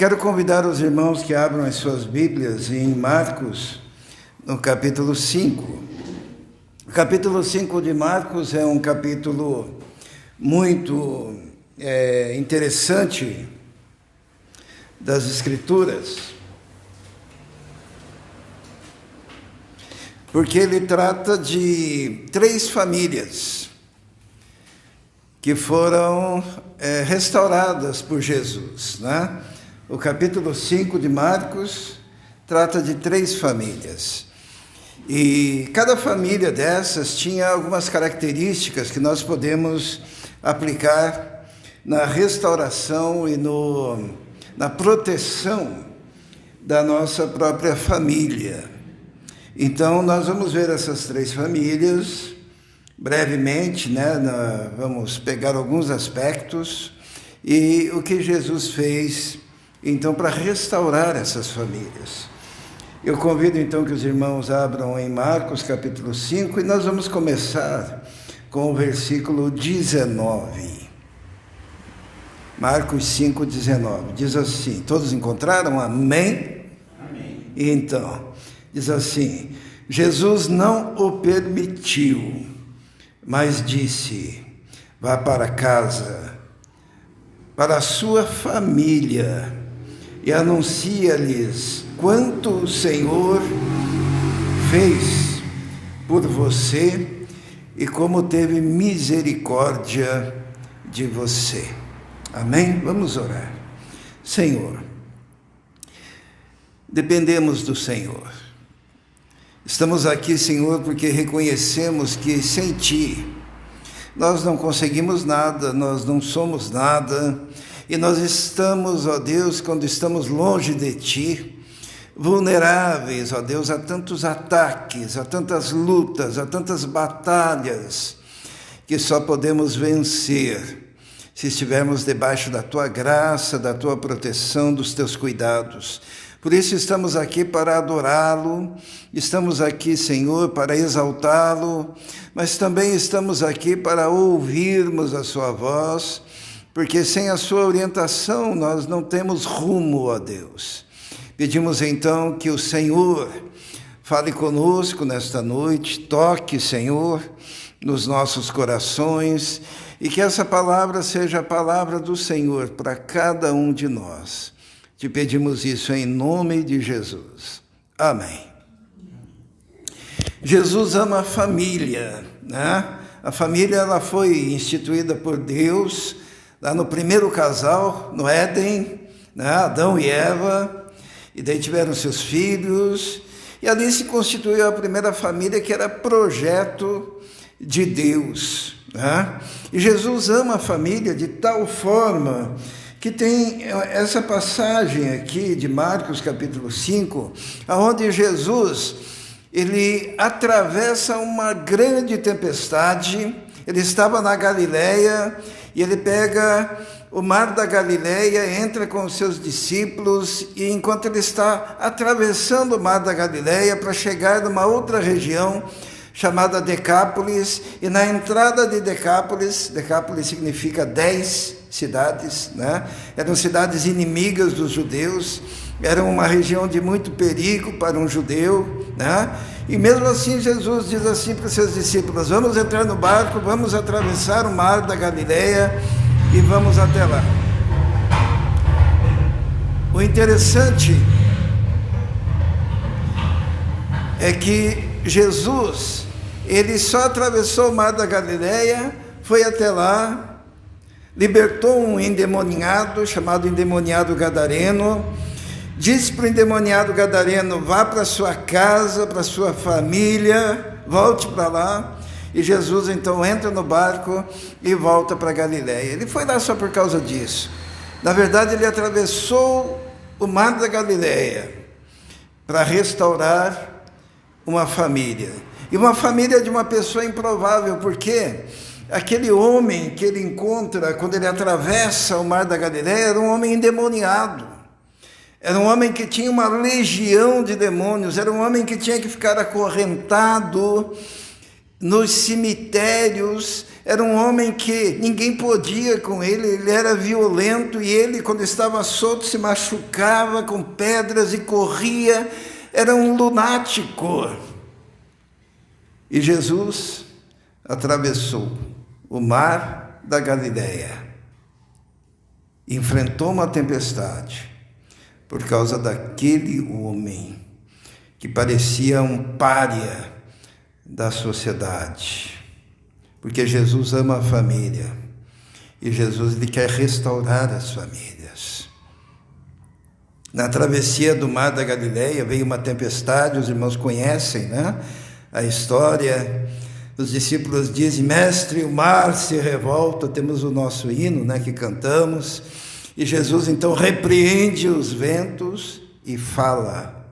Quero convidar os irmãos que abram as suas Bíblias em Marcos, no capítulo 5. O capítulo 5 de Marcos é um capítulo muito interessante das Escrituras, porque ele trata de 3 famílias que foram restauradas por Jesus, né? O capítulo 5 de Marcos trata de 3 famílias. E cada família dessas tinha algumas características que nós podemos aplicar na restauração e na proteção da nossa própria família. Então, nós vamos ver essas 3 famílias brevemente, né? Vamos pegar alguns aspectos e o que Jesus fez, então, para restaurar essas famílias. Eu convido, então, que os irmãos abram em Marcos, capítulo 5, e nós vamos começar com o versículo 19. Marcos 5, 19. Diz assim, todos encontraram? Amém? Amém. Então, diz assim, Jesus não o permitiu, mas disse, vá para casa, para a sua família, e anuncia-lhes quanto o Senhor fez por você e como teve misericórdia de você. Amém? Vamos orar. Senhor, dependemos do Senhor. Estamos aqui, Senhor, porque reconhecemos que sem Ti nós não conseguimos nada, nós não somos nada, e nós estamos, ó Deus, quando estamos longe de Ti, vulneráveis, ó Deus, a tantos ataques, a tantas lutas, a tantas batalhas, que só podemos vencer se estivermos debaixo da Tua graça, da Tua proteção, dos Teus cuidados. Por isso estamos aqui para adorá-lo, estamos aqui, Senhor, para exaltá-lo, mas também estamos aqui para ouvirmos a Sua voz, porque sem a Sua orientação nós não temos rumo, ó Deus. Pedimos então que o Senhor fale conosco nesta noite, toque, Senhor, nos nossos corações, e que essa palavra seja a palavra do Senhor para cada um de nós. Te pedimos isso em nome de Jesus. Amém. Jesus ama a família, né? A família ela foi instituída por Deus lá no primeiro casal, no Éden, né? Adão e Eva, e daí tiveram seus filhos, e ali se constituiu a primeira família, que era projeto de Deus, né? E Jesus ama a família de tal forma que tem essa passagem aqui de Marcos capítulo 5, onde Jesus, ele atravessa uma grande tempestade. Ele estava na Galileia e ele pega o mar da Galileia, entra com os seus discípulos, e enquanto ele está atravessando o mar da Galileia para chegar numa outra região chamada Decápolis, e na entrada de Decápolis significa 10 cidades, né? Eram cidades inimigas dos judeus, eram uma região de muito perigo para um judeu, né? E mesmo assim Jesus diz assim para os seus discípulos, vamos entrar no barco, vamos atravessar o mar da Galileia e vamos até lá. O interessante é que Jesus, ele só atravessou o mar da Galileia, foi até lá, libertou um endemoniado, chamado endemoniado gadareno, disse para o endemoniado gadareno, vá para sua casa, para sua família, volte para lá, e Jesus então entra no barco e volta para Galileia. Ele foi lá só por causa disso. Na verdade, ele atravessou o mar da Galileia para restaurar uma família. E uma família de uma pessoa improvável, porque aquele homem que ele encontra quando ele atravessa o mar da Galileia era um homem endemoniado. Era um homem que tinha uma legião de demônios, era um homem que tinha que ficar acorrentado nos cemitérios, era um homem que ninguém podia com ele era violento, e ele, quando estava solto, se machucava com pedras e corria, era um lunático. E Jesus atravessou o mar da Galileia, enfrentou uma tempestade por causa daquele homem que parecia um pária da sociedade, porque Jesus ama a família e Jesus ele quer restaurar as famílias. Na travessia do mar da Galileia veio uma tempestade, os irmãos conhecem, né? A história. Os discípulos dizem: mestre, o mar se revolta. Temos o nosso hino, né, que cantamos, e Jesus então repreende os ventos e fala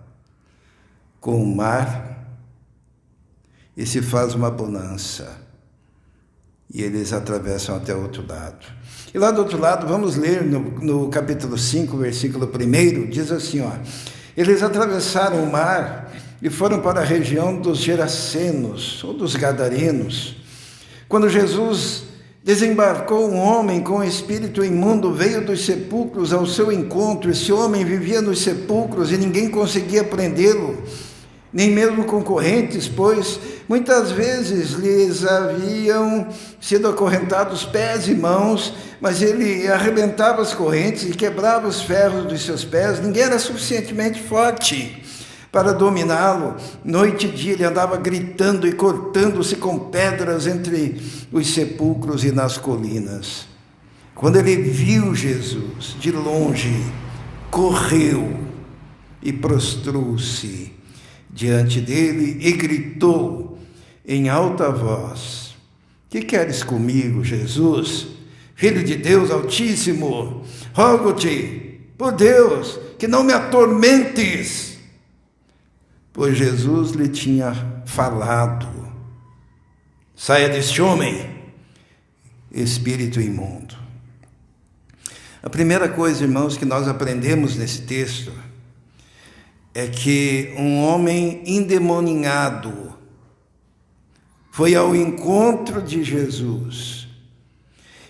com o mar, e se faz uma bonança, e eles atravessam até o outro lado. E lá do outro lado, vamos ler no capítulo 5, versículo 1, diz assim, ó: eles atravessaram o mar e foram para a região dos Gerasenos, ou dos Gadarenos. Quando Jesus desembarcou, um homem com espírito imundo veio dos sepulcros ao seu encontro. Esse homem vivia nos sepulcros e ninguém conseguia prendê-lo, nem mesmo concorrentes, pois muitas vezes lhes haviam sido acorrentados pés e mãos, mas ele arrebentava as correntes e quebrava os ferros dos seus pés. Ninguém era suficientemente forte para dominá-lo. Noite e dia ele andava gritando e cortando-se com pedras entre os sepulcros e nas colinas. Quando ele viu Jesus de longe, correu e prostrou-se diante dele e gritou em alta voz: que queres comigo, Jesus, Filho de Deus Altíssimo? Rogo-te, por Deus, que não me atormentes. Pois Jesus lhe tinha falado: saia deste homem, espírito imundo. A primeira coisa, irmãos, que nós aprendemos nesse texto é que um homem endemoninhado foi ao encontro de Jesus,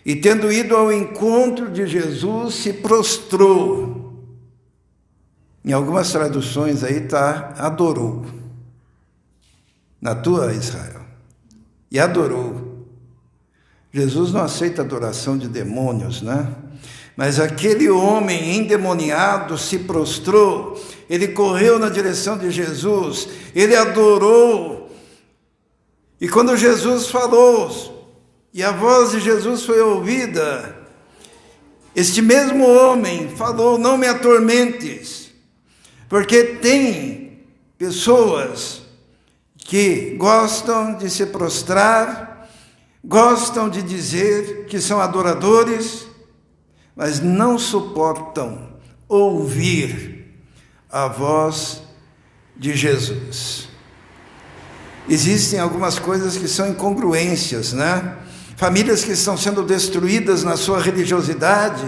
e tendo ido ao encontro de Jesus, se prostrou. Em algumas traduções aí está adorou. Na tua, Israel. E adorou. Jesus não aceita adoração de demônios, né? Mas aquele homem endemoniado se prostrou, ele correu na direção de Jesus, ele adorou. E quando Jesus falou, e a voz de Jesus foi ouvida, este mesmo homem falou: não me atormentes. Porque tem pessoas que gostam de se prostrar, gostam de dizer que são adoradores, mas não suportam ouvir a voz de Jesus. Existem algumas coisas que são incongruências, né? Famílias que estão sendo destruídas na sua religiosidade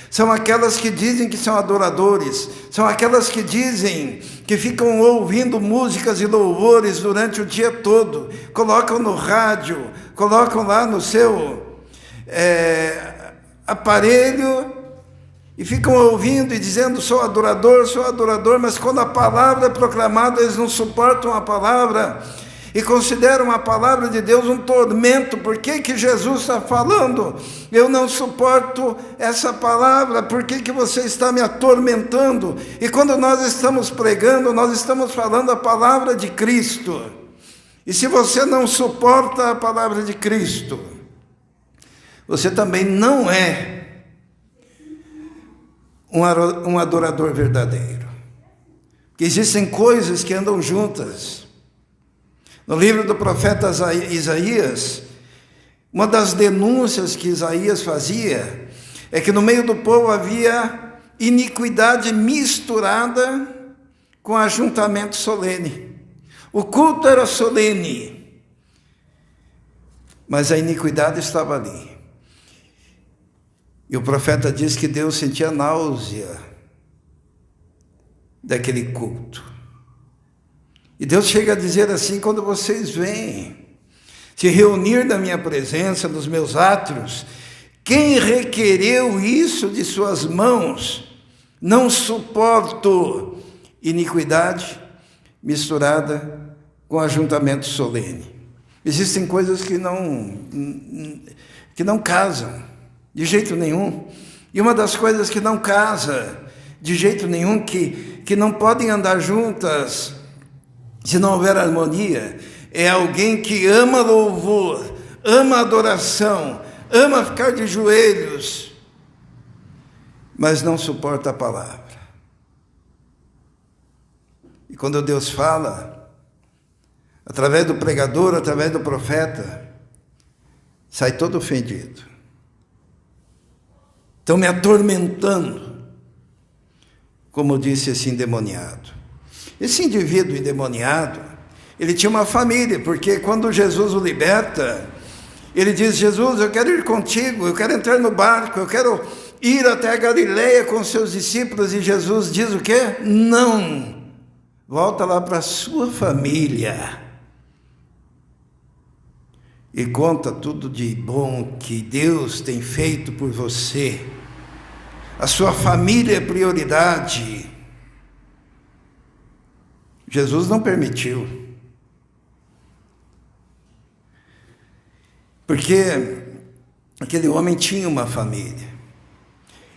são aquelas que dizem que são adoradores, são aquelas que dizem que ficam ouvindo músicas e louvores durante o dia todo, colocam no rádio, colocam lá no seu aparelho e ficam ouvindo e dizendo: sou adorador, mas quando a palavra é proclamada, eles não suportam a palavra e consideram a palavra de Deus um tormento. Por que Jesus está falando? Eu não suporto essa palavra, por que você está me atormentando? E quando nós estamos pregando, nós estamos falando a palavra de Cristo. E se você não suporta a palavra de Cristo, você também não é um adorador verdadeiro. Porque existem coisas que andam juntas. No livro do profeta Isaías, uma das denúncias que Isaías fazia é que no meio do povo havia iniquidade misturada com ajuntamento solene. O culto era solene, mas a iniquidade estava ali. E o profeta diz que Deus sentia náusea daquele culto. E Deus chega a dizer assim: quando vocês vêm, se reunir na minha presença, nos meus átrios, quem requereu isso de suas mãos? Não suporto iniquidade misturada com ajuntamento solene. Existem coisas que não casam, de jeito nenhum. E uma das coisas que não casa, de jeito nenhum, que não podem andar juntas, se não houver harmonia, é alguém que ama louvor, ama adoração, ama ficar de joelhos, mas não suporta a palavra. E quando Deus fala, através do pregador, através do profeta, sai todo ofendido. Estão me atormentando, como disse esse endemoniado. Esse indivíduo endemoniado, ele tinha uma família, porque quando Jesus o liberta, ele diz: Jesus, eu quero ir contigo, eu quero entrar no barco, eu quero ir até a Galileia com seus discípulos. E Jesus diz o quê? Não, volta lá para a sua família e conta tudo de bom que Deus tem feito por você. A sua família é prioridade. Jesus não permitiu, porque aquele homem tinha uma família,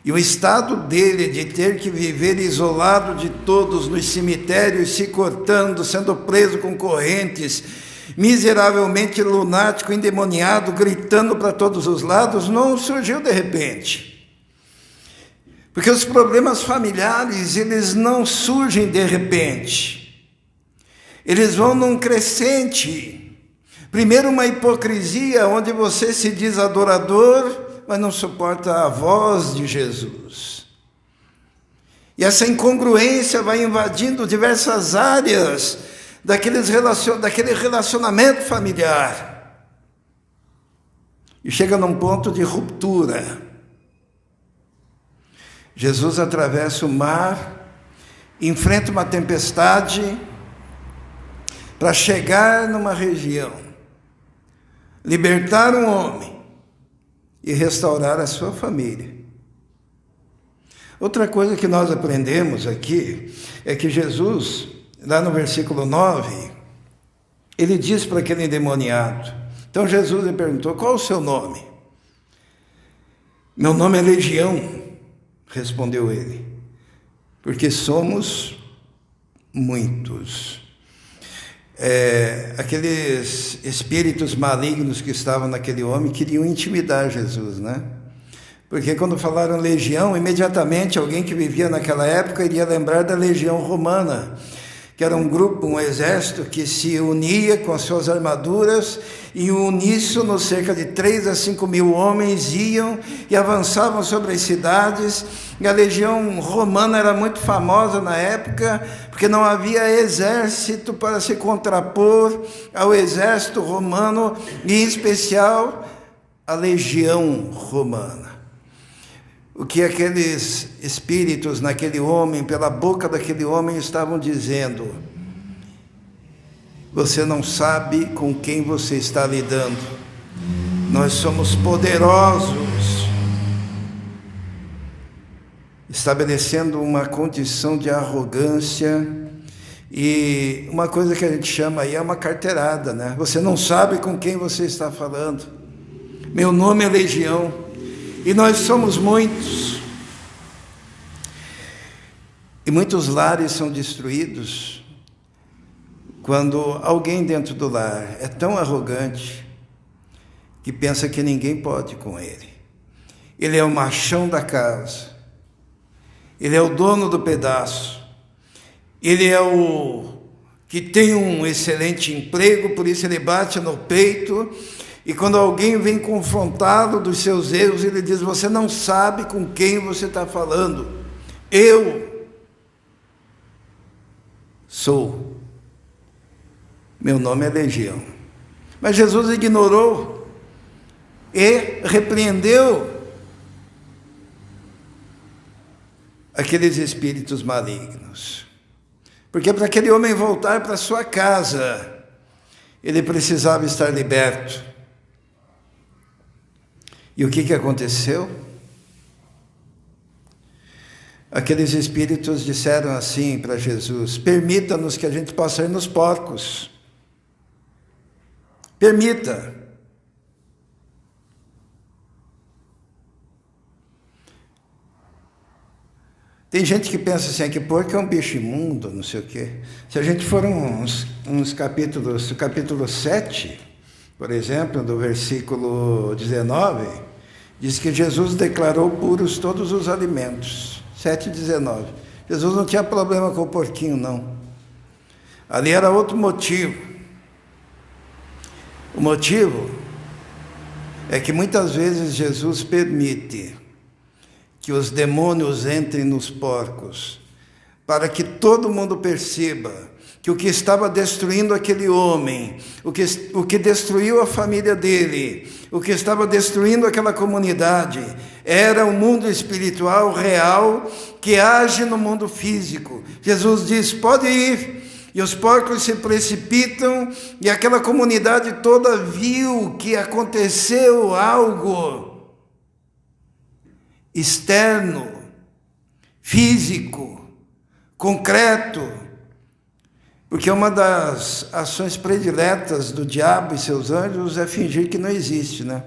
e o estado dele de ter que viver isolado de todos nos cemitérios, se cortando, sendo preso com correntes, miseravelmente lunático, endemoniado, gritando para todos os lados, não surgiu de repente. Porque os problemas familiares, eles não surgem de repente. Eles vão num crescente. Primeiro, uma hipocrisia, onde você se diz adorador, mas não suporta a voz de Jesus. E essa incongruência vai invadindo diversas áreas daquele relacionamento familiar. E chega num ponto de ruptura. Jesus atravessa o mar, enfrenta uma tempestade, para chegar numa região, libertar um homem e restaurar a sua família. Outra coisa que nós aprendemos aqui é que Jesus, lá no versículo 9, ele diz para aquele endemoniado. Então Jesus lhe perguntou: qual o seu nome? Meu nome é Legião, respondeu ele, porque somos muitos. Aqueles espíritos malignos que estavam naquele homem queriam intimidar Jesus, né? Porque quando falaram legião, imediatamente alguém que vivia naquela época iria lembrar da legião romana, que era um grupo, um exército que se unia com as suas armaduras, e em uníssono, cerca de 3 a 5 mil homens iam e avançavam sobre as cidades. E a legião romana era muito famosa na época, porque não havia exército para se contrapor ao exército romano, e em especial a legião romana. O que aqueles espíritos naquele homem, pela boca daquele homem, estavam dizendo: você não sabe com quem você está lidando. Nós somos poderosos, estabelecendo uma condição de arrogância e uma coisa que a gente chama aí é uma carteirada, né? Você não sabe com quem você está falando. Meu nome é Legião e nós somos muitos. E muitos lares são destruídos quando alguém dentro do lar é tão arrogante que pensa que ninguém pode com ele. Ele é o machão da casa, ele é o dono do pedaço, ele é o que tem um excelente emprego, por isso ele bate no peito, e quando alguém vem confrontá-lo dos seus erros, ele diz: você não sabe com quem você está falando. Eu sou. Meu nome é Legião. Mas Jesus ignorou e repreendeu aqueles espíritos malignos. Porque para aquele homem voltar para sua casa, ele precisava estar liberto. E o que aconteceu? Aqueles espíritos disseram assim para Jesus: permita-nos que a gente possa ir nos porcos. Permita. Tem gente que pensa assim, que porco é um bicho imundo, não sei o quê. Se a gente for uns capítulos, o capítulo 7, por exemplo, do versículo 19, diz que Jesus declarou puros todos os alimentos. 7,19. Jesus não tinha problema com o porquinho, não. Ali era outro motivo. O motivo é que muitas vezes Jesus permite que os demônios entrem nos porcos, para que todo mundo perceba que o que estava destruindo aquele homem, o que destruiu a família dele, o que estava destruindo aquela comunidade, era o mundo espiritual real que age no mundo físico. Jesus diz: pode ir. E os porcos se precipitam, e aquela comunidade toda viu que aconteceu algo externo, físico, concreto, porque uma das ações prediletas do diabo e seus anjos é fingir que não existe, né?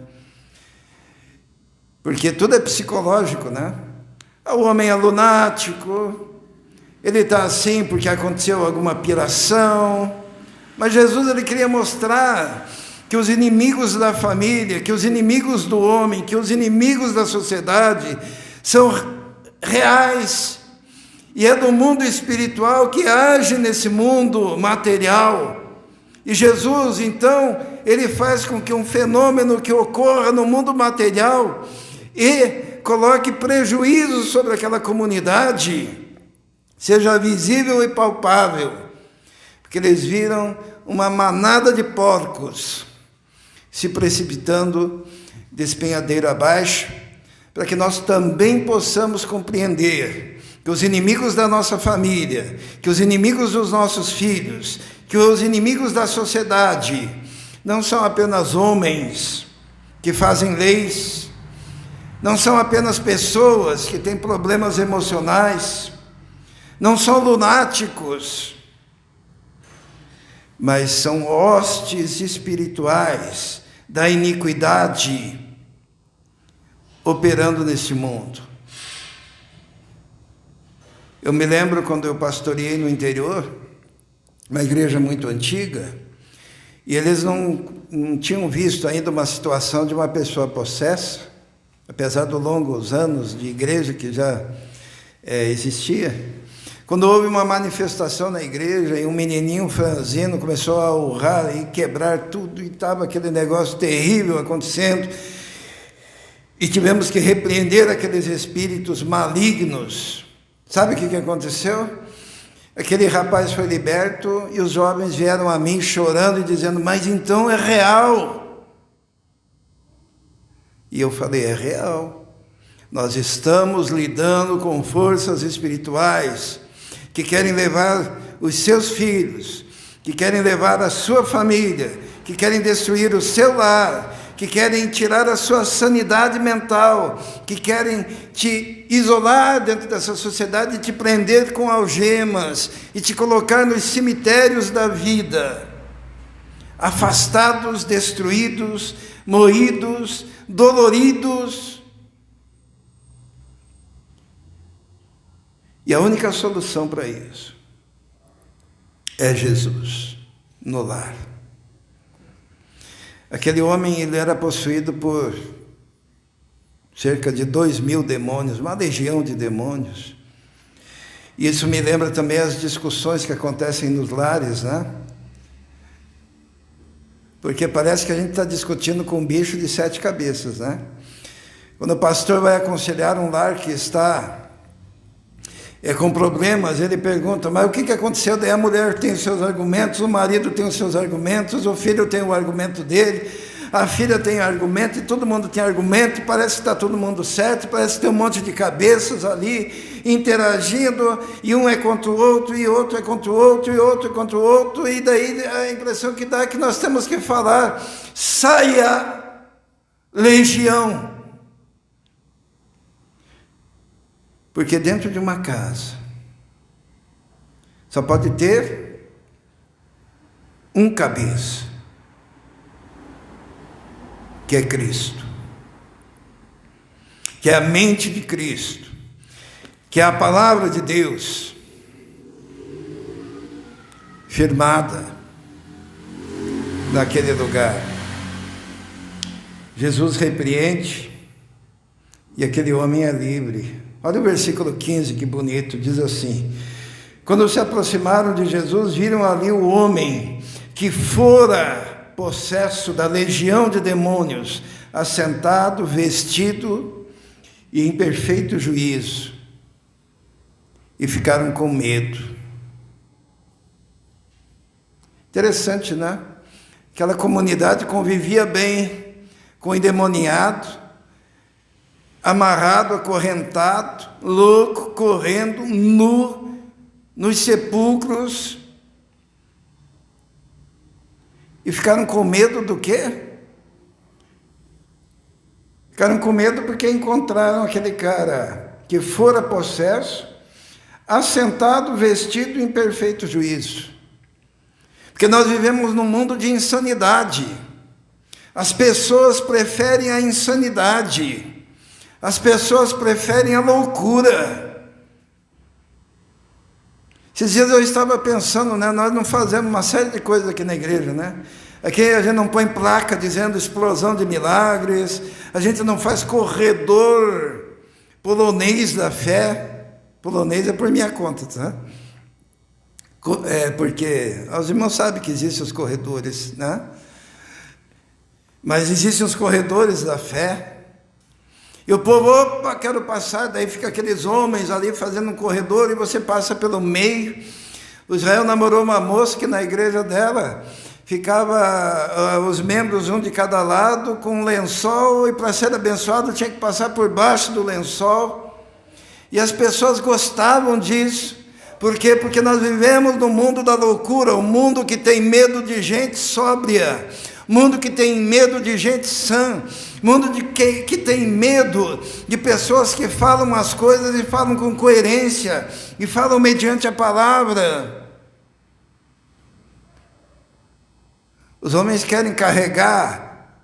Porque tudo é psicológico, né? O homem é lunático, ele está assim porque aconteceu alguma piração, mas Jesus, ele queria mostrar que os inimigos da família, que os inimigos do homem, que os inimigos da sociedade são reais, e é do mundo espiritual que age nesse mundo material. E Jesus, então, ele faz com que um fenômeno que ocorra no mundo material e coloque prejuízo sobre aquela comunidade seja visível e palpável, porque eles viram uma manada de porcos se precipitando despenhadeiro abaixo, para que nós também possamos compreender que os inimigos da nossa família, que os inimigos dos nossos filhos, que os inimigos da sociedade, não são apenas homens que fazem leis, não são apenas pessoas que têm problemas emocionais, não são lunáticos, mas são hostes espirituais da iniquidade operando neste mundo. Eu me lembro quando eu pastoreei no interior, uma igreja muito antiga, e eles não tinham visto ainda uma situação de uma pessoa possessa, apesar dos longos anos de igreja que já existia. Quando houve uma manifestação na igreja e um menininho franzino começou a urrar e quebrar tudo, e estava aquele negócio terrível acontecendo, e tivemos que repreender aqueles espíritos malignos. Sabe o que aconteceu? Aquele rapaz foi liberto e os jovens vieram a mim chorando e dizendo: mas então é real. E eu falei: é real. Nós estamos lidando com forças espirituais que querem levar os seus filhos, que querem levar a sua família, que querem destruir o seu lar, que querem tirar a sua sanidade mental, que querem te isolar dentro dessa sociedade e te prender com algemas e te colocar nos cemitérios da vida, afastados, destruídos, moídos, doloridos. E a única solução para isso é Jesus no lar. Aquele homem, ele era possuído por cerca de 2.000 demônios, uma legião de demônios. E isso me lembra também as discussões que acontecem nos lares, né? Porque parece que a gente está discutindo com um bicho de 7 cabeças, né? Quando o pastor vai aconselhar um lar que está com problemas, ele pergunta: mas o que aconteceu? Daí a mulher tem os seus argumentos, o marido tem os seus argumentos, o filho tem o argumento dele, a filha tem argumento, e todo mundo tem argumento, e parece que está todo mundo certo, parece que tem um monte de cabeças ali, interagindo, e um é contra o outro, e outro é contra o outro, e outro é contra o outro, e daí a impressão que dá é que nós temos que falar, saia, legião. Porque dentro de uma casa, só pode ter um cabeça, que é Cristo, que é a mente de Cristo, que é a palavra de Deus, firmada naquele lugar. Jesus repreende e aquele homem é livre. Olha o versículo 15, que bonito, diz assim: quando se aproximaram de Jesus, viram ali o homem que fora possesso da legião de demônios, assentado, vestido e em perfeito juízo, e ficaram com medo. Interessante, né? Aquela comunidade convivia bem com o endemoniado, amarrado, acorrentado, louco, correndo, nu, nos sepulcros. E ficaram com medo do quê? Ficaram com medo porque encontraram aquele cara que fora possesso, assentado, vestido em perfeito juízo. Porque nós vivemos num mundo de insanidade. As pessoas preferem a insanidade. As pessoas preferem a loucura. Esses dias eu estava pensando, né? Nós não fazemos uma série de coisas aqui na igreja, né? Aqui a gente não põe placa dizendo explosão de milagres, a gente não faz corredor polonês da fé. Polonês é por minha conta, tá? Porque os irmãos sabem que existem os corredores, né? Mas existem os corredores da fé. E o povo, opa, quero passar, daí fica aqueles homens ali fazendo um corredor e você passa pelo meio. O Israel namorou uma moça que na igreja dela ficava os membros um de cada lado com um lençol, e para ser abençoado tinha que passar por baixo do lençol. E as pessoas gostavam disso. Por quê? Porque nós vivemos no mundo da loucura, um mundo que tem medo de gente sóbria, mundo que tem medo de gente sã, mundo que tem medo de pessoas que falam as coisas e falam com coerência, e falam mediante a palavra. Os homens querem carregar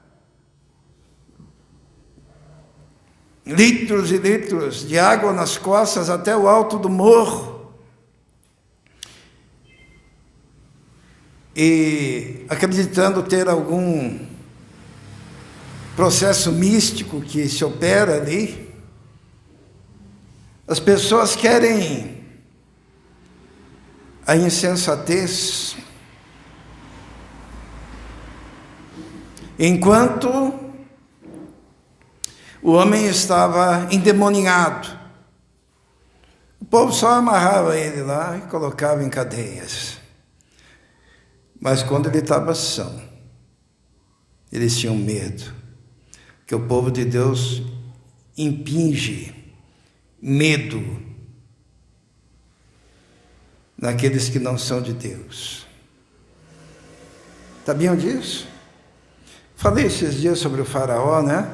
litros e litros de água nas costas até o alto do morro, e acreditando ter algum processo místico que se opera ali. As pessoas querem a insensatez, enquanto o homem estava endemoniado. O povo só amarrava ele lá e colocava em cadeias. Mas quando ele estava são, eles tinham medo, que o povo de Deus impinge medo naqueles que não são de Deus. Sabiam disso? Falei esses dias sobre o faraó, né?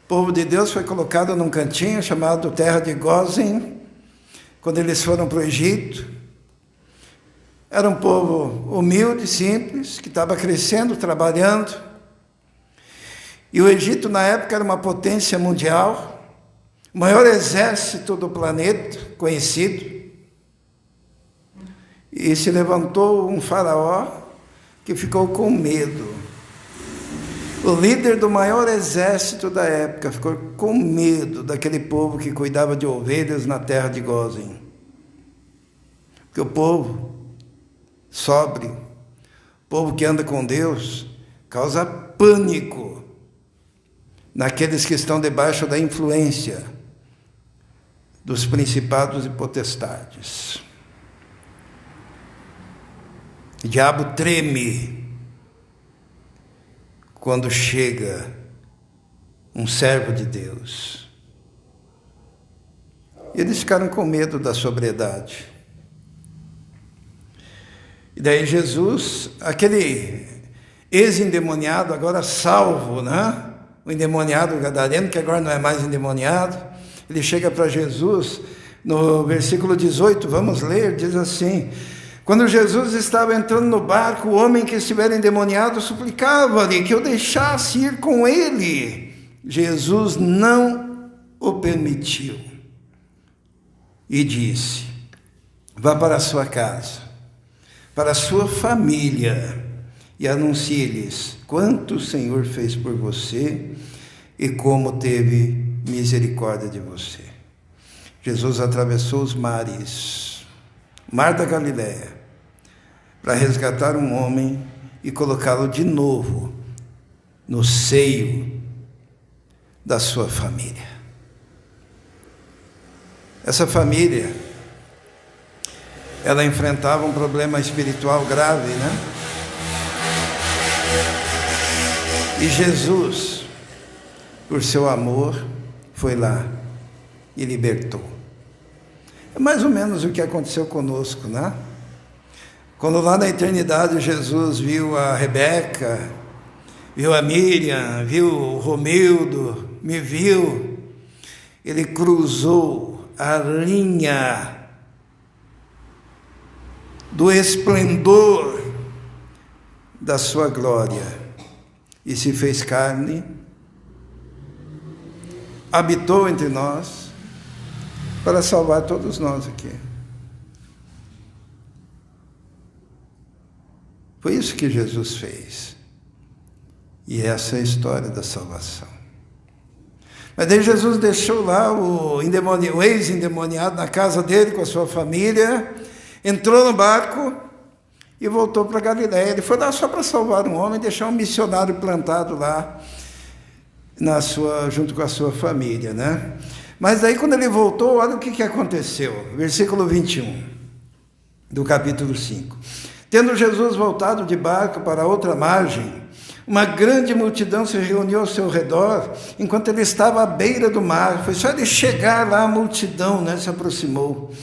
O povo de Deus foi colocado num cantinho chamado Terra de Gósen, quando eles foram para o Egito. Era um povo humilde, simples, que estava crescendo, trabalhando. E o Egito, na época, era uma potência mundial, o maior exército do planeta conhecido. E se levantou um faraó que ficou com medo. O líder do maior exército da época ficou com medo daquele povo que cuidava de ovelhas na terra de Gósen. Porque o povo sóbrio, o povo que anda com Deus, causa pânico naqueles que estão debaixo da influência dos principados e potestades. O diabo treme quando chega um servo de Deus. Eles ficaram com medo da sobriedade. E daí Jesus, aquele ex-endemoniado, agora salvo, né? O endemoniado gadareno, que agora não é mais endemoniado, ele chega para Jesus, no versículo 18, vamos ler, diz assim: quando Jesus estava entrando no barco, o homem que estivera endemoniado suplicava-lhe que eu deixasse ir com ele. Jesus não o permitiu e disse: vá para a sua casa, para a sua família, e anuncie-lhes quanto o Senhor fez por você e como teve misericórdia de você. Jesus atravessou os mares, mar da Galileia, para resgatar um homem e colocá-lo de novo no seio da sua família. Essa família, ela enfrentava um problema espiritual grave, né? E Jesus, por seu amor, foi lá e libertou. É mais ou menos o que aconteceu conosco, né? Quando lá na eternidade Jesus viu a Rebeca, viu a Miriam, viu o Romildo, me viu, ele cruzou a linha do esplendor da sua glória e se fez carne, habitou entre nós para salvar todos nós aqui. Foi isso que Jesus fez. E essa é a história da salvação. Mas daí Jesus deixou lá o ex-endemoniado na casa dele com a sua família, entrou no barco e voltou para Galileia. Ele foi lá só para salvar um homem e deixar um missionário plantado lá junto com a sua família, né? Mas daí quando ele voltou, olha o que aconteceu. Versículo 21 do capítulo 5. Tendo Jesus voltado de barco para outra margem, uma grande multidão se reuniu ao seu redor, enquanto ele estava à beira do mar. Foi só ele chegar lá, a multidão, né, se aproximou.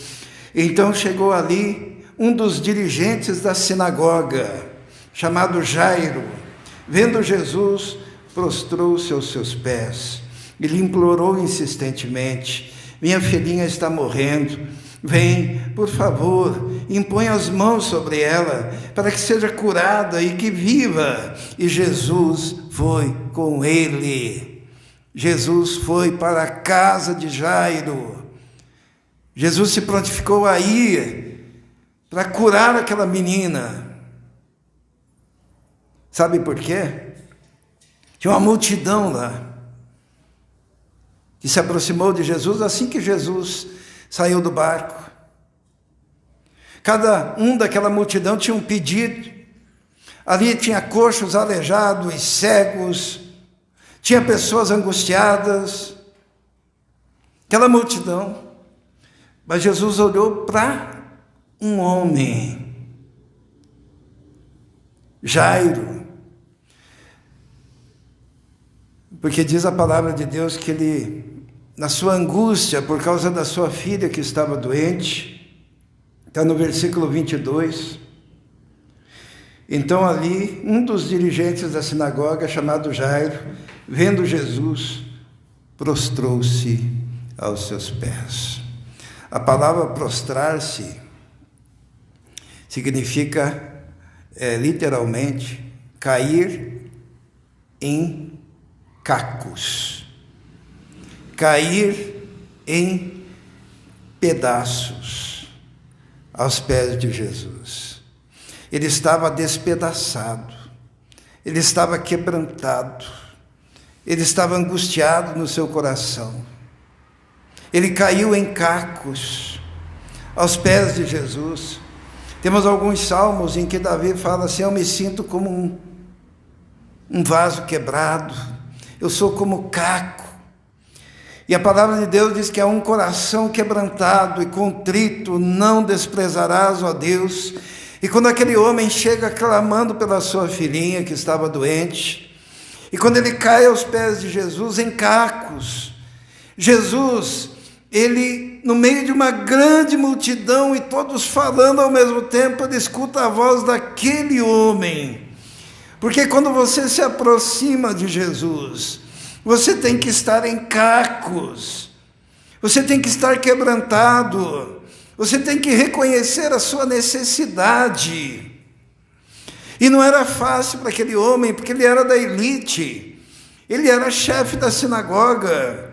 Então chegou ali um dos dirigentes da sinagoga, chamado Jairo. Vendo Jesus, prostrou-se aos seus pés e lhe implorou insistentemente: minha filhinha está morrendo. Vem, por favor, impõe as mãos sobre ela, para que seja curada e que viva. E Jesus foi com ele. Jesus foi para a casa de Jairo. Jesus se prontificou a ir para curar aquela menina. Sabe por quê? Tinha uma multidão lá que se aproximou de Jesus assim que Jesus saiu do barco. Cada um daquela multidão tinha um pedido. Ali tinha coxos, aleijados, cegos, tinha pessoas angustiadas. Aquela multidão. Mas Jesus olhou para um homem, Jairo, porque diz a palavra de Deus que ele, na sua angústia por causa da sua filha que estava doente, está no versículo 22, então ali um dos dirigentes da sinagoga, chamado Jairo, vendo Jesus, prostrou-se aos seus pés. A palavra prostrar-se significa literalmente cair em cacos, cair em pedaços aos pés de Jesus. Ele estava despedaçado, ele estava quebrantado, ele estava angustiado no seu coração. Ele caiu em cacos aos pés de Jesus. Temos alguns salmos em que Davi fala assim: eu me sinto como um vaso quebrado, eu sou como caco. E a palavra de Deus diz que é um coração quebrantado e contrito não desprezarás, ó Deus. E quando aquele homem chega clamando pela sua filhinha que estava doente, E quando ele cai aos pés de Jesus, em cacos, Jesus, ele, no meio de uma grande multidão e todos falando ao mesmo tempo, ele escuta a voz daquele homem. Porque quando você se aproxima de Jesus, você tem que estar em cacos, você tem que estar quebrantado, você tem que reconhecer a sua necessidade. E não era fácil para aquele homem, porque ele era da elite, ele era chefe da sinagoga.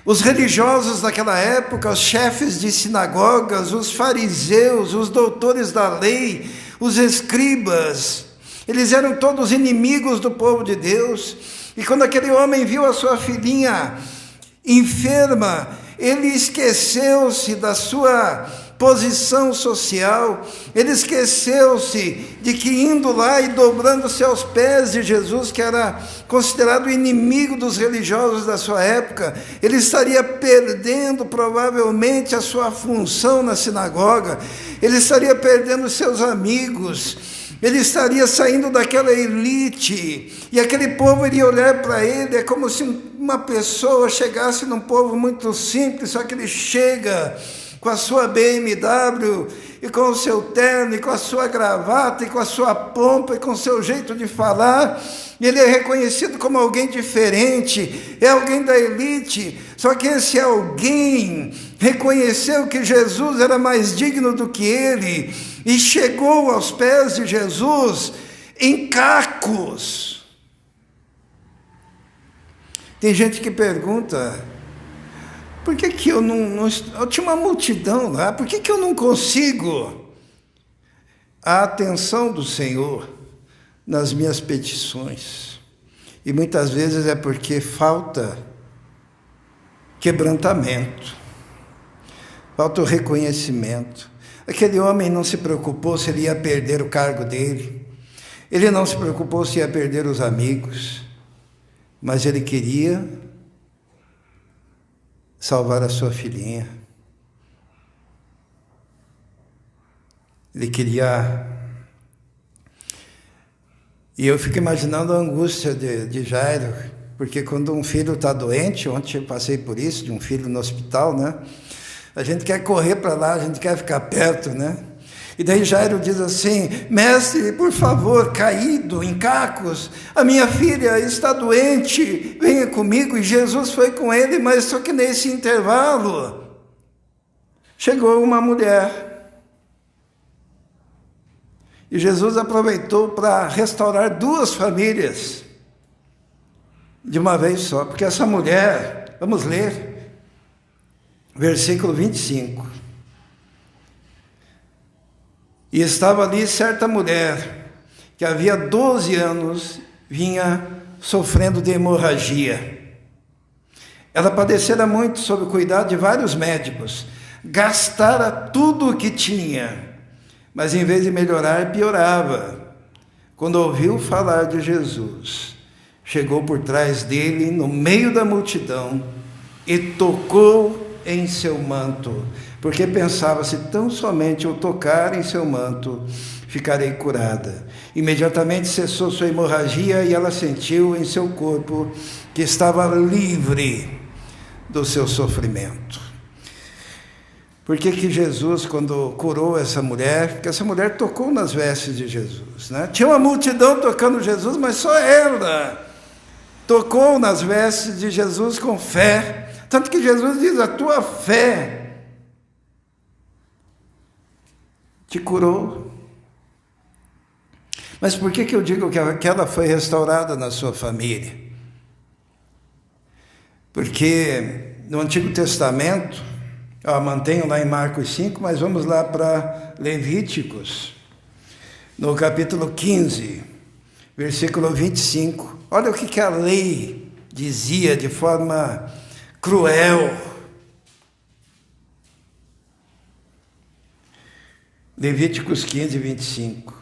Os religiosos daquela época, os chefes de sinagogas, os fariseus, os doutores da lei, os escribas, eles eram todos inimigos do povo de Deus. E quando aquele homem viu a sua filhinha enferma, ele esqueceu-se da sua posição social, ele esqueceu-se de que indo lá e dobrando-se aos pés de Jesus, que era considerado inimigo dos religiosos da sua época, ele estaria perdendo provavelmente a sua função na sinagoga, ele estaria perdendo seus amigos, ele estaria saindo daquela elite, e aquele povo iria olhar para ele, é como se uma pessoa chegasse num povo muito simples, só que ele chega com a sua BMW, e com o seu terno, e com a sua gravata, e com a sua pompa, e com o seu jeito de falar, e ele é reconhecido como alguém diferente, é alguém da elite, só que esse alguém reconheceu que Jesus era mais digno do que ele, e chegou aos pés de Jesus em cacos. Tem gente que pergunta, por que eu não... Eu tinha uma multidão lá, por que eu não consigo a atenção do Senhor nas minhas petições? E muitas vezes é porque falta quebrantamento, falta o reconhecimento. Aquele homem não se preocupou se ele ia perder o cargo dele, ele não se preocupou se ia perder os amigos, mas ele queria salvar a sua filhinha. Ele queria... E eu fico imaginando a angústia de Jairo, porque quando um filho está doente, ontem eu passei por isso, de um filho no hospital, né? A gente quer correr para lá, a gente quer ficar perto, né? E daí Jairo diz assim, mestre, por favor, caído em cacos, a minha filha está doente, venha comigo. E Jesus foi com ele, mas só que nesse intervalo, chegou uma mulher. E Jesus aproveitou para restaurar duas famílias, de uma vez só, porque essa mulher, vamos ler, versículo 25. E estava ali certa mulher, que havia 12 anos, vinha sofrendo de hemorragia. Ela padecera muito sob o cuidado de vários médicos, gastara tudo o que tinha, mas em vez de melhorar, piorava. Quando ouviu falar de Jesus, chegou por trás dele, no meio da multidão, e tocou em seu manto, porque pensava, se tão somente eu tocar em seu manto, ficarei curada. Imediatamente cessou sua hemorragia e ela sentiu em seu corpo que estava livre do seu sofrimento. Por que Jesus, quando curou essa mulher, porque essa mulher tocou nas vestes de Jesus, né? Tinha uma multidão tocando Jesus, mas só ela tocou nas vestes de Jesus com fé. Tanto que Jesus diz, a tua fé te curou. Mas por que eu digo que ela foi restaurada na sua família? Porque no Antigo Testamento, mantenho lá em Marcos 5, mas vamos lá para Levíticos, no capítulo 15, versículo 25. Olha o que a lei dizia de forma cruel. Levíticos 15, 25.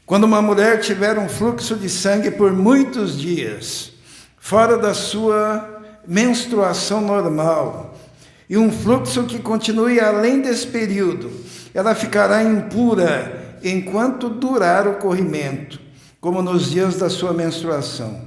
Quando uma mulher tiver um fluxo de sangue por muitos dias, fora da sua menstruação normal, e um fluxo que continue além desse período, ela ficará impura enquanto durar o corrimento. como nos dias da sua menstruação.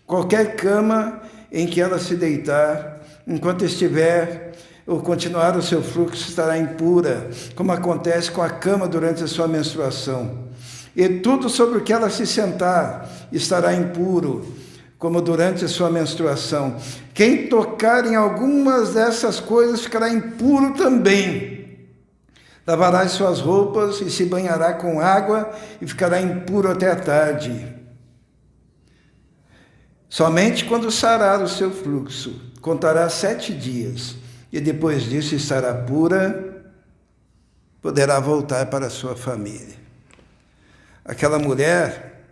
Qualquer cama em que ela se deitar, enquanto estiver ou continuar o seu fluxo, estará impura, como acontece com a cama durante a sua menstruação. E tudo sobre o que ela se sentar estará impuro, como durante a sua menstruação. Quem tocar em algumas dessas coisas ficará impuro também. Lavará as suas roupas e se banhará com água e ficará impuro até a tarde. Somente quando sarar o seu fluxo, contará 7 dias, e depois disso estará pura, poderá voltar para a sua família. Aquela mulher,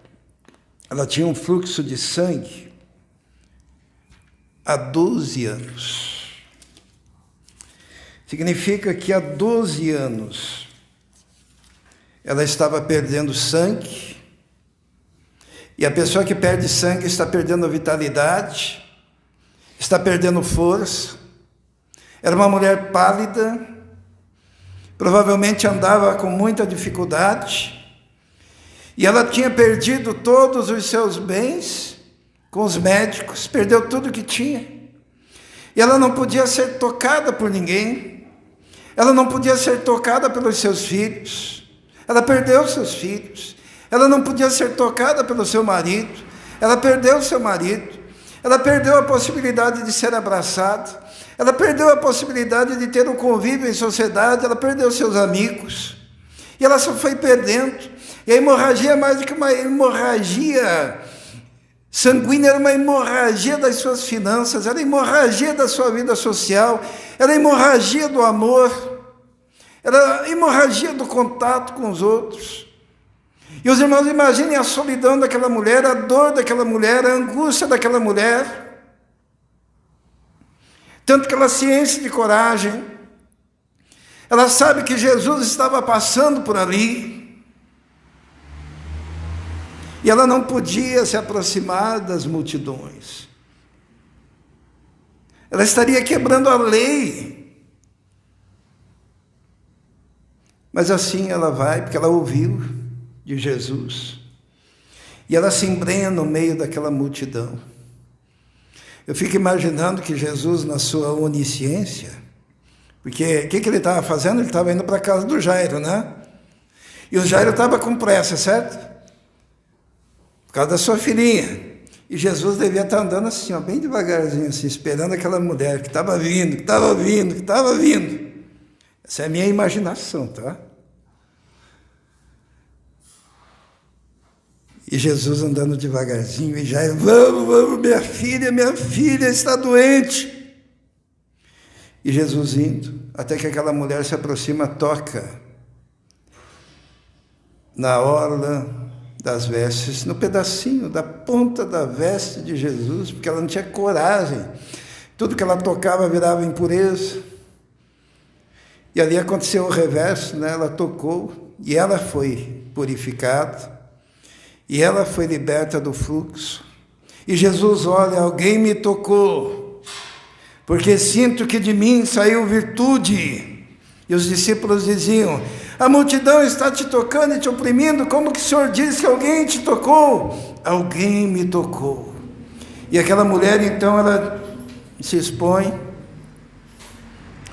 ela tinha um fluxo de sangue há 12 anos. Significa que há 12 anos ela estava perdendo sangue, e a pessoa que perde sangue está perdendo vitalidade, está perdendo força. Era uma mulher pálida, provavelmente andava com muita dificuldade, e ela tinha perdido todos os seus bens com os médicos, perdeu tudo que tinha. E ela não podia ser tocada por ninguém, ela não podia ser tocada pelos seus filhos, ela perdeu seus filhos. Ela não podia ser tocada pelo seu marido, ela perdeu o seu marido, ela perdeu a possibilidade de ser abraçada, ela perdeu a possibilidade de ter um convívio em sociedade, ela perdeu seus amigos, e ela só foi perdendo. E a hemorragia, mais do que uma hemorragia sanguínea, era uma hemorragia das suas finanças, era hemorragia da sua vida social, era hemorragia do amor, era hemorragia do contato com os outros. E os irmãos, imaginem a solidão daquela mulher, a dor daquela mulher, a angústia daquela mulher. Tanto que ela se enche de coragem. Ela sabe que Jesus estava passando por ali. E ela não podia se aproximar das multidões. Ela estaria quebrando a lei. Mas assim ela vai, porque ela ouviu de Jesus, e ela se embrenha no meio daquela multidão. Eu fico imaginando que Jesus, na sua onisciência, porque o que ele estava fazendo? Ele estava indo para a casa do Jairo, né? E o Jairo estava com pressa, certo? Por causa da sua filhinha. E Jesus devia estar andando assim, ó, bem devagarzinho, assim, esperando aquela mulher que estava vindo, que estava vindo, que estava vindo. Essa é a minha imaginação, tá? E Jesus andando devagarzinho, e Jairo, vamos, minha filha está doente. E Jesus indo, até que aquela mulher se aproxima, toca na orla das vestes, no pedacinho da ponta da veste de Jesus, porque ela não tinha coragem. Tudo que ela tocava virava impureza. E ali aconteceu o reverso, né? Ela tocou e ela foi purificada. E ela foi liberta do fluxo. E Jesus, olha, alguém me tocou, porque sinto que de mim saiu virtude. E os discípulos diziam, a multidão está te tocando e te oprimindo, como que o Senhor diz que alguém te tocou? Alguém me tocou. E aquela mulher, então, ela se expõe.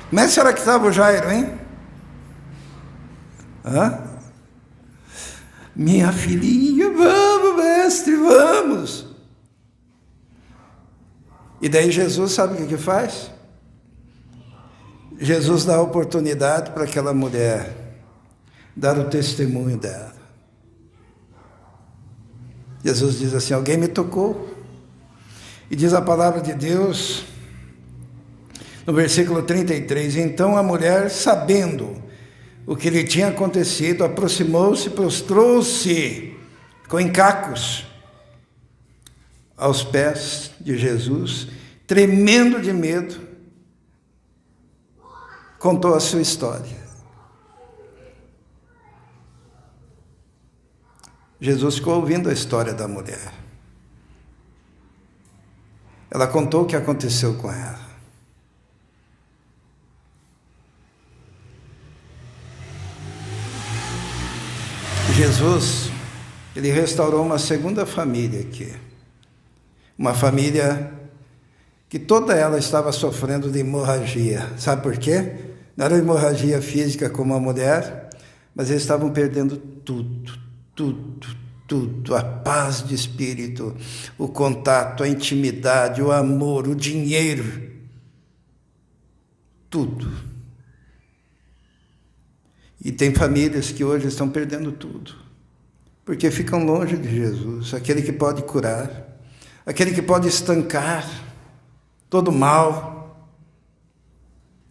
Como é que será que estava o Jairo, hein? Minha filhinha, vamos, mestre, vamos. E daí Jesus, sabe o que faz? Jesus dá a oportunidade para aquela mulher dar o testemunho dela. Jesus diz assim, alguém me tocou. E diz a palavra de Deus, no versículo 33, então a mulher, sabendo o que lhe tinha acontecido, aproximou-se, prostrou-se com encacos aos pés de Jesus, tremendo de medo, contou a sua história. Jesus ficou ouvindo a história da mulher. Ela contou o que aconteceu com ela. Jesus, Ele restaurou uma segunda família aqui. Uma família que toda ela estava sofrendo de hemorragia. Sabe por quê? Não era hemorragia física como a mulher, mas eles estavam perdendo tudo. A paz de espírito, o contato, a intimidade, o amor, o dinheiro. Tudo. E tem famílias que hoje estão perdendo tudo, porque ficam longe de Jesus, aquele que pode curar, aquele que pode estancar todo mal.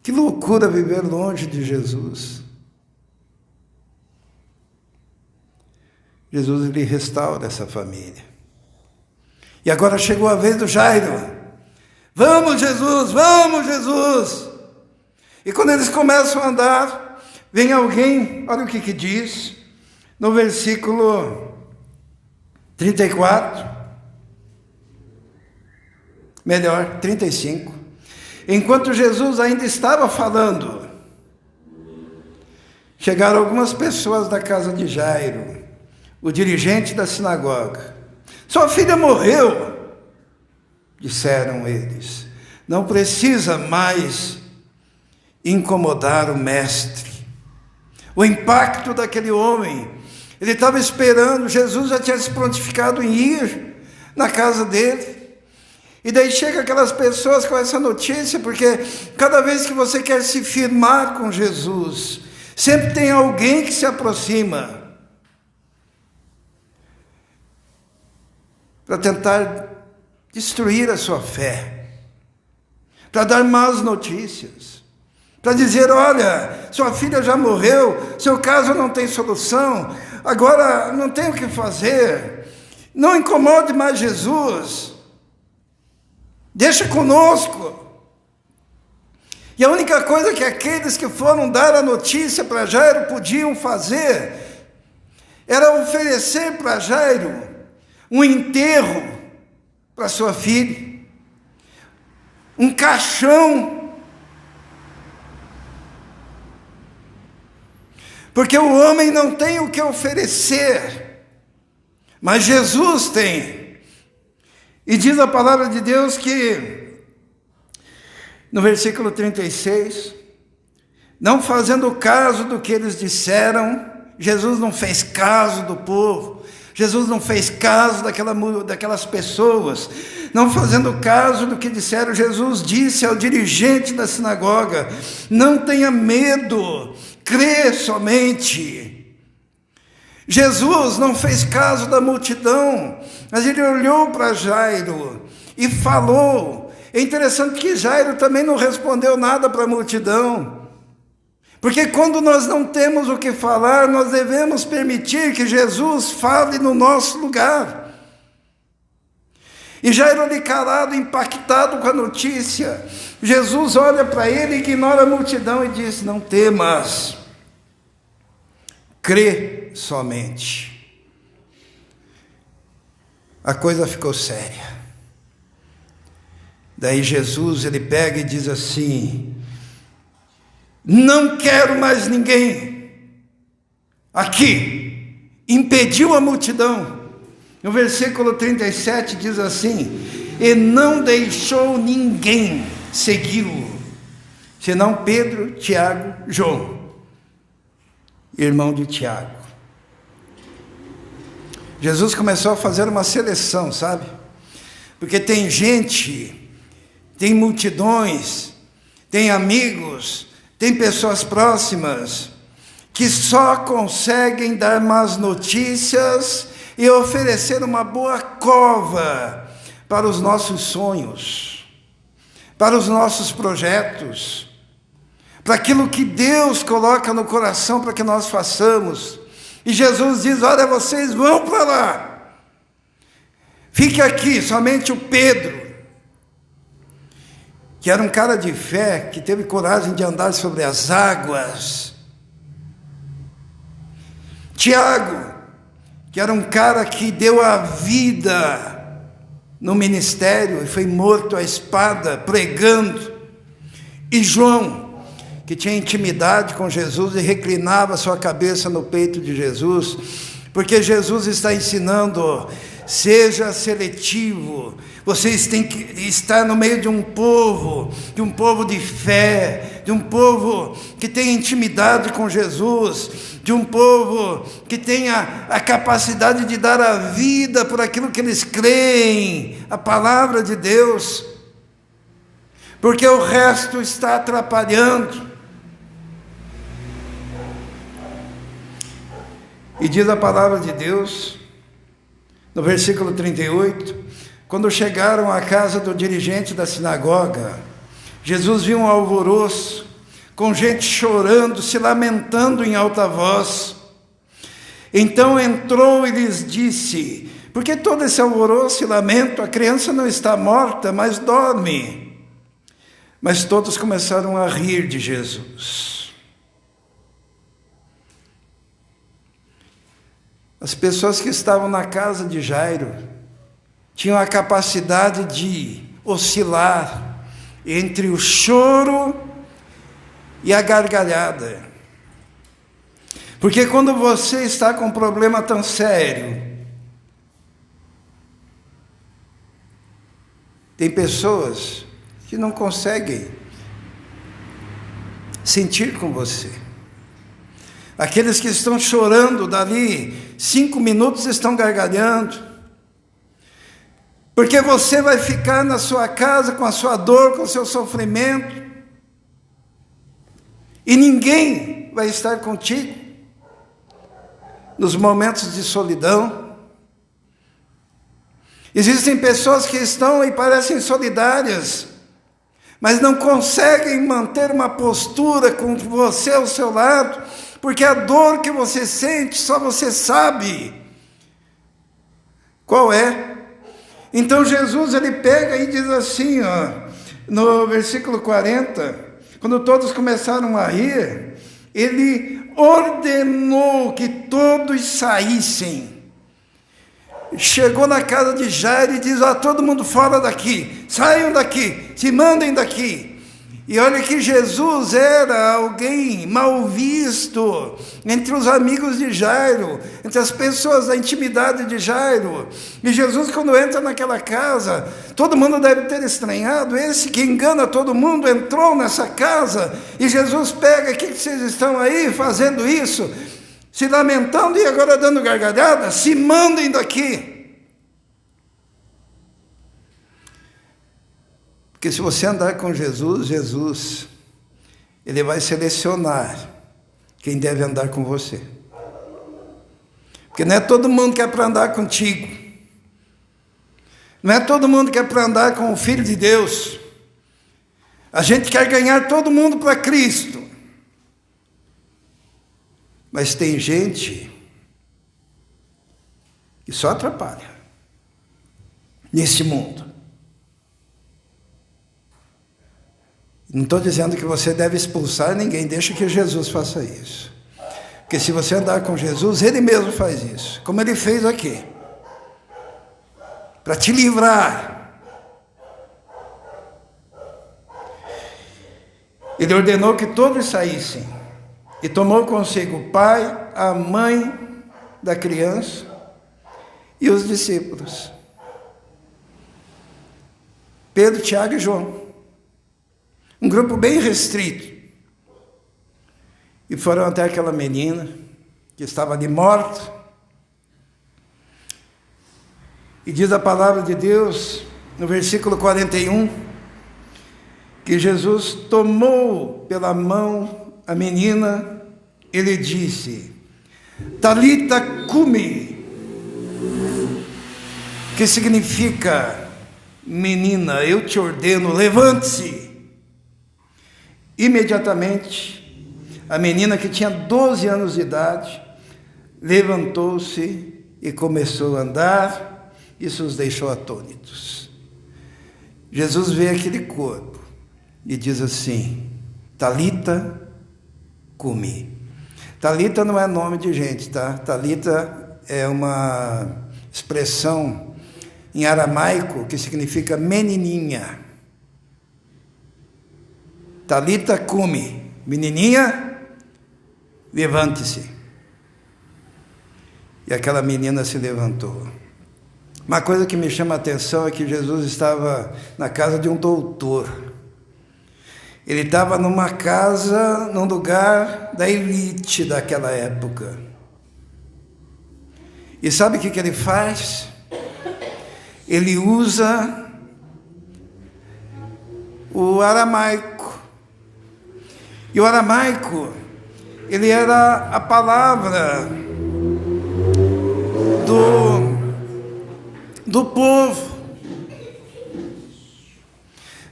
Que loucura viver longe de Jesus. Jesus, ele restaura essa família. E agora chegou a vez do Jairo. Vamos, Jesus, vamos, Jesus. E quando eles começam a andar, vem alguém, olha o que diz, no versículo 34, melhor, 35. Enquanto Jesus ainda estava falando, chegaram algumas pessoas da casa de Jairo, o dirigente da sinagoga. Sua filha morreu, disseram eles. Não precisa mais incomodar o mestre. O impacto daquele homem, ele estava esperando, Jesus já tinha se prontificado em ir na casa dele. E daí chega aquelas pessoas com essa notícia, porque cada vez que você quer se firmar com Jesus, sempre tem alguém que se aproxima para tentar destruir a sua fé, para dar más notícias, para dizer, olha, sua filha já morreu, seu caso não tem solução, agora não tem o que fazer, não incomode mais Jesus, deixa conosco. E a única coisa que aqueles que foram dar a notícia para Jairo podiam fazer, era oferecer para Jairo um enterro para sua filha, um caixão, porque o homem não tem o que oferecer, mas Jesus tem. E diz a palavra de Deus que, no versículo 36, não fazendo caso do que eles disseram, Jesus não fez caso do povo, Jesus não fez caso daquelas pessoas, não fazendo caso do que disseram, Jesus disse ao dirigente da sinagoga, não tenha medo, crê somente. Jesus não fez caso da multidão, mas ele olhou para Jairo e falou. É interessante que Jairo também não respondeu nada para a multidão, porque quando nós não temos o que falar, nós devemos permitir que Jesus fale no nosso lugar. E Jairo ali calado, impactado com a notícia, Jesus olha para ele, ignora a multidão e diz, não temas, crê somente. A coisa ficou séria. Daí Jesus, ele pega e diz assim, não quero mais ninguém aqui. Impediu a multidão. No versículo 37 diz assim, e não deixou ninguém segui-lo, senão Pedro, Tiago, João, irmão de Tiago. Jesus começou a fazer uma seleção, sabe? Porque tem gente, tem multidões, tem amigos, tem pessoas próximas, que só conseguem dar más notícias e oferecer uma boa cova para os nossos sonhos, para os nossos projetos, para aquilo que Deus coloca no coração para que nós façamos. E Jesus diz, olha, vocês vão para lá, fique aqui, somente o Pedro, que era um cara de fé, que teve coragem de andar sobre as águas. Tiago, que era um cara que deu a vida no ministério e foi morto à espada, pregando. E João, que tinha intimidade com Jesus e reclinava sua cabeça no peito de Jesus, porque Jesus está ensinando, seja seletivo. Vocês têm que estar no meio de um povo de fé, de um povo que tem intimidade com Jesus, de um povo que tenha a capacidade de dar a vida por aquilo que eles creem, a palavra de Deus, porque o resto está atrapalhando. E diz a palavra de Deus, no versículo 38, quando chegaram à casa do dirigente da sinagoga, Jesus viu um alvoroço, com gente chorando, se lamentando em alta voz. Então entrou e lhes disse: por que todo esse alvoroço e lamento? A criança não está morta, mas dorme. Mas todos começaram a rir de Jesus. As pessoas que estavam na casa de Jairo tinham a capacidade de oscilar entre o choro e a gargalhada. Porque quando você está com um problema tão sério, tem pessoas que não conseguem sentir com você. Aqueles que estão chorando dali 5 minutos estão gargalhando. Porque você vai ficar na sua casa com a sua dor, com o seu sofrimento, e ninguém vai estar contigo nos momentos de solidão. Existem pessoas que estão e parecem solidárias, mas não conseguem manter uma postura com você ao seu lado, porque a dor que você sente, só você sabe qual é. Então Jesus, ele pega e diz assim, no versículo 40, quando todos começaram a rir, ele ordenou que todos saíssem. Chegou na casa de Jairo e diz: todo mundo fora daqui, saiam daqui, se mandem daqui. E olha que Jesus era alguém mal visto entre os amigos de Jairo, entre as pessoas da intimidade de Jairo. E Jesus, quando entra naquela casa, todo mundo deve ter estranhado. Esse que engana todo mundo entrou nessa casa, e Jesus pega: o que vocês estão aí fazendo isso? Se lamentando e agora dando gargalhada? Se mandem daqui. Porque se você andar com Jesus, ele vai selecionar quem deve andar com você. Porque não é todo mundo que é para andar contigo. Não é todo mundo que é para andar com o Filho de Deus. A gente quer ganhar todo mundo para Cristo. Mas tem gente que só atrapalha nesse mundo. Não estou dizendo que você deve expulsar ninguém, deixa que Jesus faça isso. Porque se você andar com Jesus, ele mesmo faz isso, como ele fez aqui, para te livrar. Ele ordenou que todos saíssem, e tomou consigo o pai, a mãe da criança e os discípulos, Pedro, Tiago e João. Um grupo bem restrito. E foram até aquela menina que estava ali morta. E diz a palavra de Deus, no versículo 41, que Jesus tomou pela mão a menina e lhe disse: Talita cumi, que significa: menina, eu te ordeno, levante-se. Imediatamente, a menina, que tinha 12 anos de idade, levantou-se e começou a andar. Isso os deixou atônitos. Jesus vê aquele corpo e diz assim: Talita cumi. Talita não é nome de gente, tá? Talita é uma expressão em aramaico que significa menininha. Talita cumi, menininha, levante-se. e aquela menina se levantou. Uma coisa que me chama a atenção é que Jesus estava na casa de um doutor. Ele estava numa casa, num lugar da elite daquela época. E sabe o que ele faz? Ele usa o aramaico. E o aramaico, ele era a palavra do povo.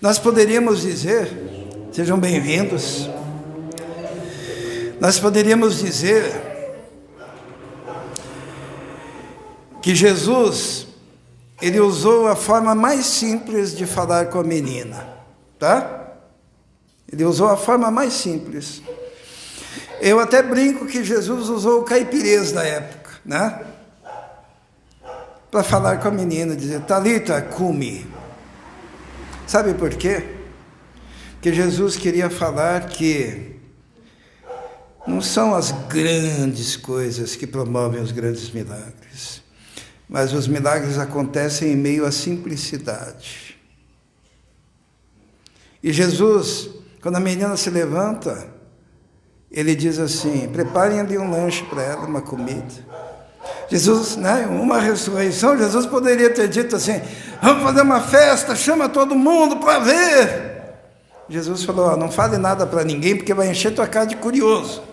Nós poderíamos dizer, sejam bem-vindos, nós poderíamos dizer que Jesus, ele usou a forma mais simples de falar com a menina, tá? Ele usou a forma mais simples. Eu até brinco que Jesus usou o caipirês da época, né? Para falar com a menina, dizer, Talita, cumi. Sabe por quê? Porque Jesus queria falar que não são as grandes coisas que promovem os grandes milagres, mas os milagres acontecem em meio à simplicidade. E Jesus, quando a menina se levanta, ele diz assim, preparem ali um lanche para ela, uma comida. Jesus, né, uma ressurreição, Jesus poderia ter dito assim, vamos fazer uma festa, chama todo mundo para ver. Jesus falou, não fale nada para ninguém, porque vai encher tua casa de curioso.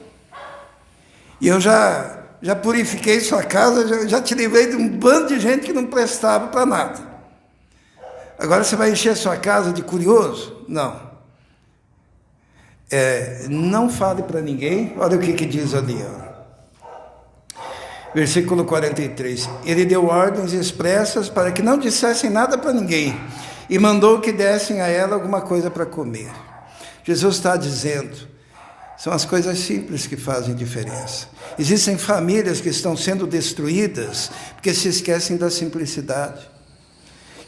E eu já purifiquei sua casa, já te livrei de um bando de gente que não prestava para nada. Agora você vai encher sua casa de curioso? Não. Não fale para ninguém. Olha o que diz ali, ó. Versículo 43. Ele deu ordens expressas para que não dissessem nada para ninguém e mandou que dessem a ela alguma coisa para comer. Jesus está dizendo, são as coisas simples que fazem diferença. Existem famílias que estão sendo destruídas porque se esquecem da simplicidade.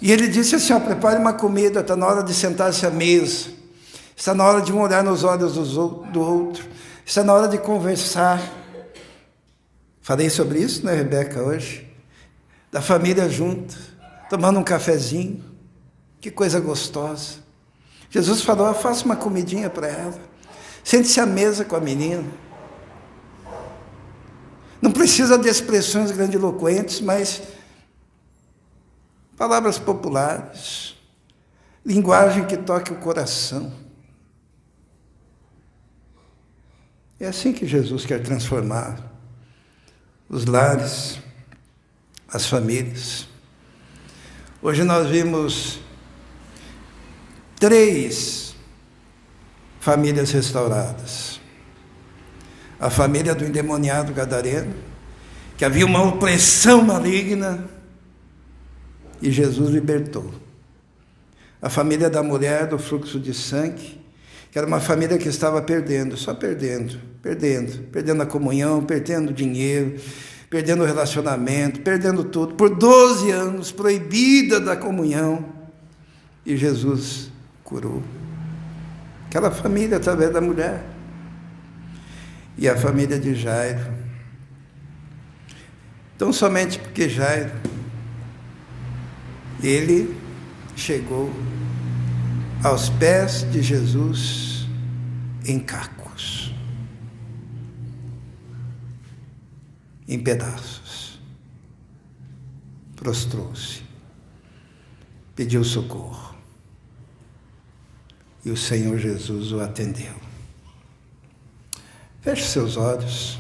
E ele disse assim, ó, prepare uma comida, está na hora de sentar-se à mesa, está na hora de um olhar nos olhos do outro, está na hora de conversar. Falei sobre isso, né, Rebeca, hoje? Da família junto, tomando um cafezinho. Que coisa gostosa. Jesus falou, faça uma comidinha para ela. Sente-se à mesa com a menina. Não precisa de expressões grandiloquentes, mas palavras populares. Linguagem que toque o coração. É assim que Jesus quer transformar os lares, as famílias. Hoje nós vimos 3 famílias restauradas. A família do endemoniado gadareno, que havia uma opressão maligna, e Jesus libertou. A família da mulher do fluxo de sangue, que era uma família que estava perdendo, só perdendo a comunhão, perdendo dinheiro, perdendo o relacionamento, perdendo tudo, por 12 anos, proibida da comunhão, e Jesus curou. Aquela família através da mulher. E a família de Jairo. Então, somente porque Jairo, ele chegou aos pés de Jesus em cacos, em pedaços, prostrou-se, pediu socorro, e o Senhor Jesus o atendeu. Feche seus olhos,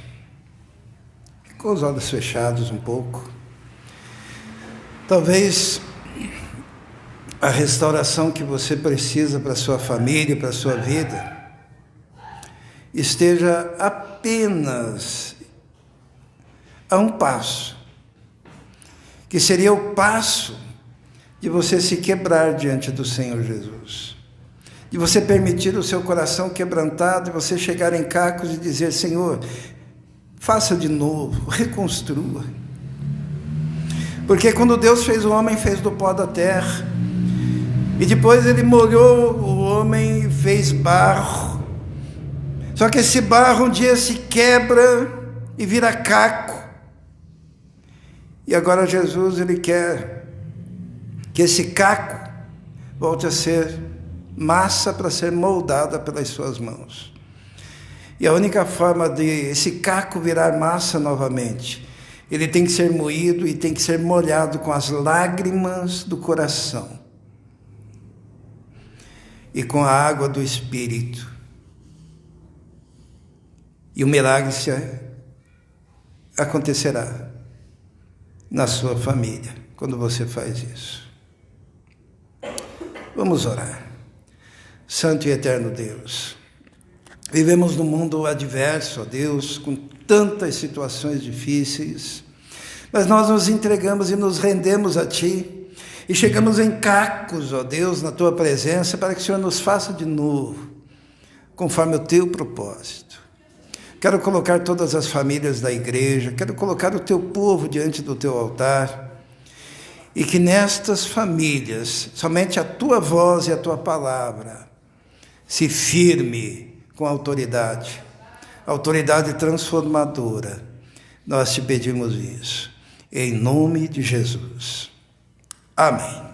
com os olhos fechados um pouco. Talvez a restauração que você precisa para a sua família, para a sua vida, esteja apenas a um passo, que seria o passo de você se quebrar diante do Senhor Jesus, de você permitir o seu coração quebrantado, de você chegar em cacos e dizer, Senhor, faça de novo, reconstrua. Porque quando Deus fez o homem, fez do pó da terra, e depois ele molhou o homem e fez barro. Só que esse barro um dia se quebra e vira caco. E agora Jesus, ele quer que esse caco volte a ser massa para ser moldada pelas suas mãos. E a única forma de esse caco virar massa novamente, ele tem que ser moído e tem que ser molhado com as lágrimas do coração e com a água do Espírito. E o milagre acontecerá na sua família, quando você faz isso. Vamos orar. Santo e eterno Deus, vivemos num mundo adverso, ó Deus, com tantas situações difíceis, mas nós nos entregamos e nos rendemos a Ti, e chegamos em cacos, ó Deus, na Tua presença, para que o Senhor nos faça de novo, conforme o Teu propósito. Quero colocar todas as famílias da igreja, quero colocar o Teu povo diante do Teu altar, e que nestas famílias, somente a Tua voz e a Tua palavra se firme com autoridade transformadora. Nós te pedimos isso, em nome de Jesus. Amém.